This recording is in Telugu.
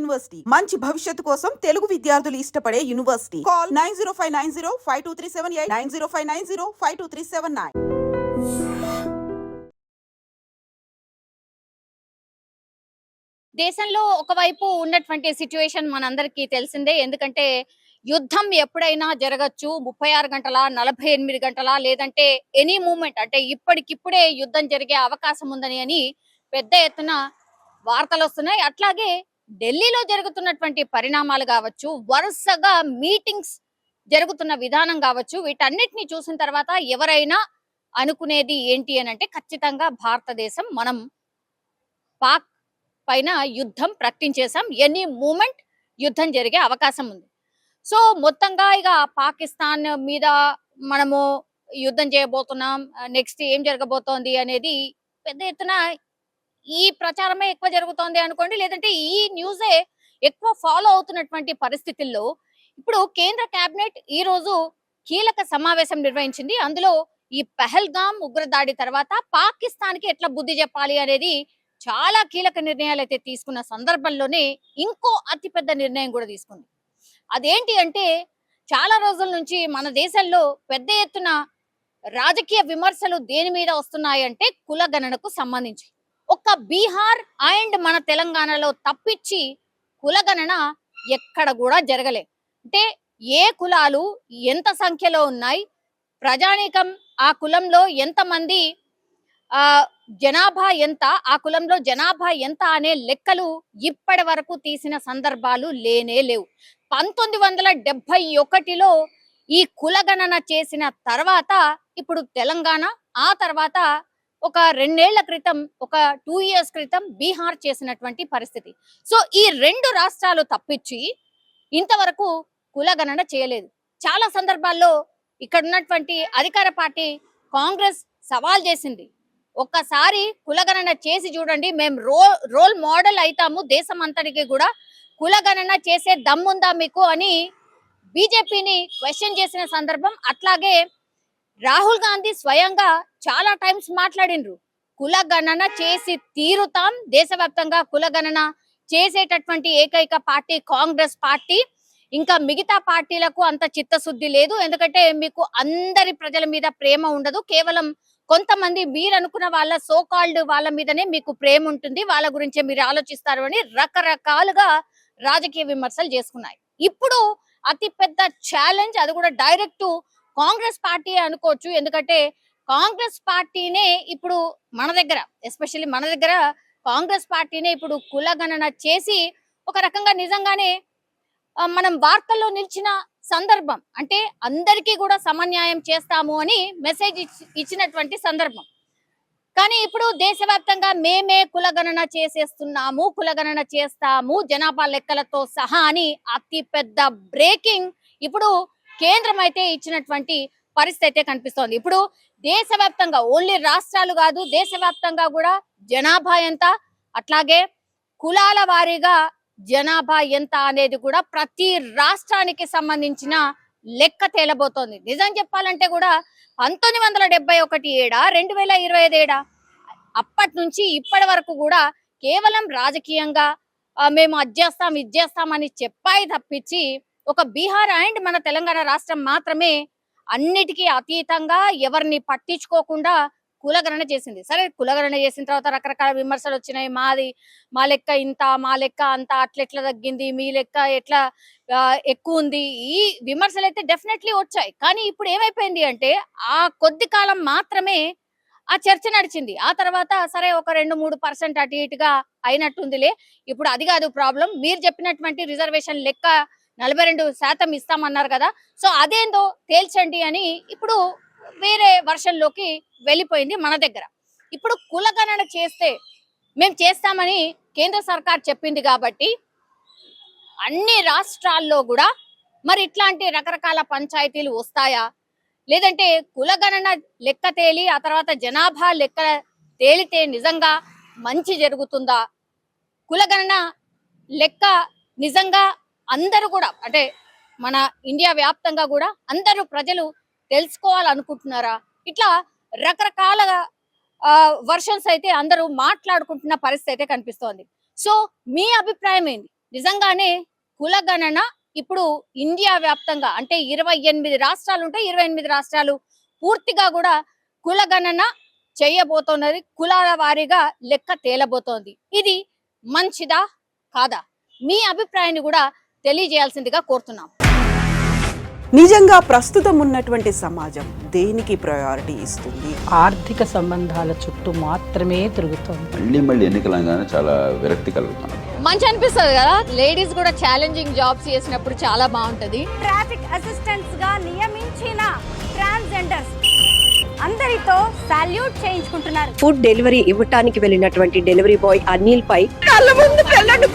యూనివర్సిటీ మంచి భవిష్యత్తు కోసం తెలుగు విద్యార్థులు ఇష్టపడే యూనివర్సిటీ. కాల్ 9059052378 9059052379. దేశంలో ఒకవైపు ఉన్నటువంటి సిచ్యువేషన్ మనందరికీ తెలిసిందే. ఎందుకంటే యుద్ధం ఎప్పుడైనా జరగచ్చు. 36 గంటల 48 గంటల లేదంటే ఎనీ మూమెంట్ అంటే ఇప్పటికిప్పుడే యుద్ధం జరిగే అవకాశం ఉందని పెద్ద ఎత్తున వార్తలు వస్తున్నాయి. అట్లాగే ఢిల్లీలో జరుగుతున్నటువంటి పరిణామాలు కావచ్చు, వరుసగా మీటింగ్స్ జరుగుతున్న విధానం కావచ్చు, వీటన్నిటిని చూసిన తర్వాత ఎవరైనా అనుకునేది ఏంటి అని అంటే ఖచ్చితంగా భారతదేశం మనం పాక్ పైన యుద్ధం ప్రకటించేసాం. ఎనీ మూమెంట్ యుద్ధం జరిగే అవకాశం ఉంది. సో మొత్తంగా ఇక పాకిస్తాన్ మీద మనము యుద్ధం చేయబోతున్నాం, నెక్స్ట్ ఏం జరగబోతోంది అనేది పెద్ద ఎత్తున ఈ ప్రచారమే ఎక్కువ జరుగుతోంది అనుకోండి, లేదంటే ఈ న్యూసే ఎక్కువ ఫాలో అవుతున్నటువంటి పరిస్థితుల్లో ఇప్పుడు కేంద్ర కేబినెట్ ఈ రోజు కీలక సమావేశం నిర్వహించింది. అందులో ఈ పహల్గామ్ ఉగ్రదాడి తర్వాత పాకిస్తాన్ కి ఎట్లా బుద్ధి చెప్పాలి అనేది చాలా కీలక నిర్ణయాలు అయితే తీసుకున్న సందర్భంలోనే ఇంకో అతిపెద్ద నిర్ణయం కూడా తీసుకుంది. అదేంటి అంటే చాలా రోజుల నుంచి మన దేశంలో పెద్ద ఎత్తున రాజకీయ విమర్శలు దేని మీద వస్తున్నాయంటే కులగణనకు సంబంధించి. ఒక్క బీహార్ అండ్ మన తెలంగాణలో తప్పించి కులగణన ఎక్కడ కూడా జరగలే. అంటే ఏ కులాలు ఎంత సంఖ్యలో ఉన్నాయి, ప్రజానీకం ఆ కులంలో ఎంతమంది, జనాభా ఎంత, ఆ కులంలో జనాభా ఎంత అనే లెక్కలు ఇప్పటి వరకు తీసిన సందర్భాలు లేనే లేవు. 1971లో ఈ కులగణన చేసిన తర్వాత ఇప్పుడు తెలంగాణ, ఆ తర్వాత ఒక 2 ఏళ్ల క్రితం, ఒక 2 years క్రితం బీహార్ చేసినటువంటి పరిస్థితి. సో ఈ 2 రాష్ట్రాలు తప్పించి ఇంతవరకు కులగణన చేయలేదు. చాలా సందర్భాల్లో ఇక్కడ ఉన్నటువంటి అధికార పార్టీ కాంగ్రెస్ సవాల్ చేసింది, ఒక్కసారి కులగణన చేసి చూడండి, మేము రోల్ మోడల్ అవుతాము దేశం అంతటికి కూడా, కులగణన చేసే దమ్ముందా మీకు అని బీజేపీని క్వశ్చన్ చేసిన సందర్భం. అట్లాగే రాహుల్ గాంధీ స్వయంగా చాలా టైమ్స్ మాట్లాడినరు, కులగణన చేసి తీరుతాం, దేశవ్యాప్తంగా కులగణన చేసేటటువంటి ఏకైక పార్టీ కాంగ్రెస్ పార్టీ, ఇంకా మిగతా పార్టీలకు అంత చిత్తశుద్ధి లేదు, ఎందుకంటే మీకు అందరి ప్రజల మీద ప్రేమ ఉండదు, కేవలం కొంతమంది మీరు అనుకున్న వాళ్ళ సోకాల్డ్ వాళ్ళ మీదనే మీకు ప్రేమ ఉంటుంది, వాళ్ళ గురించే మీరు ఆలోచిస్తారు అని రకరకాలుగా రాజకీయ విమర్శలు చేసుకున్నాయి. ఇప్పుడు అతి పెద్ద ఛాలెంజ్, అది కూడా డైరెక్ట్ కాంగ్రెస్ పార్టీ అనుకోవచ్చు. ఎందుకంటే కాంగ్రెస్ పార్టీనే ఇప్పుడు మన దగ్గర, ఎస్పెషల్లీ మన దగ్గర కాంగ్రెస్ పార్టీనే ఇప్పుడు కులగణన చేసి ఒక రకంగా నిజంగానే మనం వార్తల్లో నిలిచిన సందర్భం. అంటే అందరికీ కూడా సమన్యాయం చేస్తాము అని మెసేజ్ ఇచ్చినటువంటి సందర్భం. కానీ ఇప్పుడు దేశవ్యాప్తంగా మేమే కులగణన చేసేస్తున్నాము, కులగణన చేస్తాము జనాభా లెక్కలతో సహా అని అతి పెద్ద బ్రేకింగ్ ఇప్పుడు కేంద్రం అయితే ఇచ్చినటువంటి పరిస్థితి అయితే కనిపిస్తోంది. ఇప్పుడు దేశవ్యాప్తంగా ఓన్లీ రాష్ట్రాలు కాదు, దేశవ్యాప్తంగా కూడా జనాభా ఎంత, అట్లాగే కులాల వారీగా జనాభా ఎంత అనేది కూడా ప్రతి రాష్ట్రానికి సంబంధించిన లెక్క తేలబోతోంది. నిజం చెప్పాలంటే కూడా 1971 ఏడా, 2025 ఏడా, అప్పటి నుంచి ఇప్పటి వరకు కూడా కేవలం రాజకీయంగా మేము అది చేస్తాం ఇది చేస్తామని చెప్పాయి తప్పించి, ఒక బీహార్ అండ్ మన తెలంగాణ రాష్ట్రం మాత్రమే అన్నిటికీ అతీతంగా ఎవరిని పట్టించుకోకుండా కులగణన చేసింది. సరే, కులగణన చేసిన తర్వాత రకరకాల విమర్శలు వచ్చినాయి, మా లెక్క ఇంత, మా లెక్క అంత, అట్లెట్లా తగ్గింది, మీ లెక్క ఎట్లా ఎక్కువ ఉంది, ఈ విమర్శలు అయితే డెఫినెట్లీ వచ్చాయి. కానీ ఇప్పుడు ఏమైపోయింది అంటే ఆ కొద్ది కాలం మాత్రమే ఆ చర్చ నడిచింది. ఆ తర్వాత సరే ఒక 2-3% అటు ఇటుగా అయినట్టుందిలే, ఇప్పుడు అది కాదు ప్రాబ్లం, మీరు చెప్పినటువంటి రిజర్వేషన్ లెక్క 42% ఇస్తామన్నారు కదా, సో అదేందో తేల్చండి అని ఇప్పుడు వేరే వర్షన్లోకి వెళ్ళిపోయింది మన దగ్గర. ఇప్పుడు కులగణన చేస్తే మేము చేస్తామని కేంద్ర సర్కార్ చెప్పింది కాబట్టి అన్ని రాష్ట్రాల్లో కూడా మరి ఇట్లాంటి రకరకాల పంచాయతీలు వస్తాయా, లేదంటే కులగణన లెక్క తేలి ఆ తర్వాత జనాభా లెక్క తేలితే నిజంగా మంచి జరుగుతుందా, కులగణన లెక్క నిజంగా అందరూ కూడా అంటే మన ఇండియా వ్యాప్తంగా కూడా అందరూ ప్రజలు తెలుసుకోవాలనుకుంటున్నారా, ఇట్లా రకరకాల వర్షన్స్ అయితే అందరూ మాట్లాడుకుంటున్న పరిస్థితి అయితే కనిపిస్తోంది. సో మీ అభిప్రాయం ఏంది? నిజంగానే కులగణన ఇప్పుడు ఇండియా వ్యాప్తంగా అంటే 28 రాష్ట్రాలు ఉంటే 28 రాష్ట్రాలు పూర్తిగా కూడా కులగణన చేయబోతున్నది. కులాల వారీగా లెక్క తేలబోతోంది. ఇది మంచిదా కాదా? మీ అభిప్రాయాన్ని కూడా తెలియజేయాల్సిందిగా కోరుతున్నాం. నిజంగా ప్రస్తుతం ఉన్నటువంటి సమాజం దేనికి ప్రయారిటీ ఇస్తుంది? ఆర్థిక సంబంధాల చుట్టూ మాత్రమే తిరుగుతోంది. మళ్ళీ ఎన్నికలంగానే చాలా విరక్తి కలుగుతాను. మంచి అనిపిస్తుంది కదా, లేడీస్ కూడా ఛాలెంజింగ్ జాబ్స్ చేసినప్పుడు చాలా బాగుంటది. ట్రాఫిక్ అసిస్టెంట్స్ గా నియమించిన ట్రాన్స్జెండర్స్ అందరితో సాల్యూట్ చేయించుకుంటున్నారు. ఫుడ్ డెలివరీ ఇవ్వటానికి వెళ్ళినటువంటి డెలివరీ బాయ్ అనిల్ పై కళ్ళ ముందు పెళ్ళండి